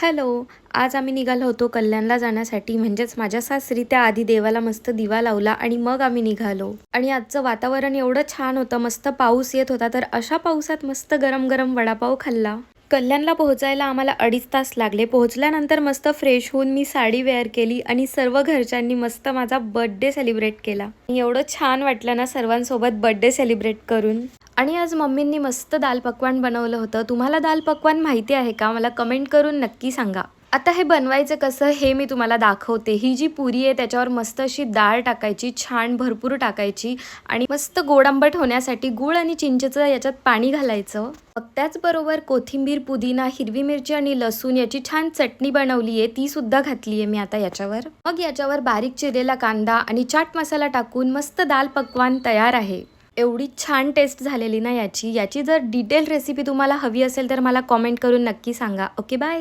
Hello. आज आम्ही निघालो होतो कल्याणला जाण्यासाठी, म्हणजेच माझ्या सासरी. त्याआधी देवाला मस्त दिवा लावला आणि मग आम्ही निघालो. आणि आजचं वातावरण एवढं छान होतं, मस्त पाऊस येत होता, तर अशा पावसात मस्त गरम गरम वडापाव खाल्ला. कल्याणला पोहोचायला आम्हाला 2.5 तास लागले. पोहोचल्यानंतर मस्त फ्रेश होऊन मी साडी वेअर केली आणि सर्व घरच्यांनी मस्त माझा बर्थडे सेलिब्रेट केला. एवढं छान वाटलं ना सर्वांसोबत बर्थडे सेलिब्रेट करून. आणि आज मम्मींनी मस्त दाल पकवान बनवलं होतं. तुम्हाला दाल पकवान माहिती आहे का? मला कमेंट करून नक्की सांगा. आता हे बनवायचं कसं हे मी तुम्हाला दाखवते. ही जी पुरी आहे त्याच्यावर मस्त अशी डाळ टाकायची, छान भरपूर टाकायची आणि मस्त गोड आंबट होण्यासाठी गूळ आणि चिंचेचं याच्यात पाणी घालायचं. मग त्याचबरोबर कोथिंबीर, पुदिना, हिरवी मिरची आणि लसूण याची छान चटणी बनवली आहे, ती सुद्धा घातली आहे मी आता याच्यावर. मग याच्यावर बारीक चिरलेला कांदा आणि चाट मसाला टाकून मस्त दाल पकवान तयार आहे. एवढी छान टेस्ट झालेली ना याची जर डिटेल रेसिपी तुम्हाला हवी असेल तर मला कॉमेंट करून नक्की सांगा. Okay, bye.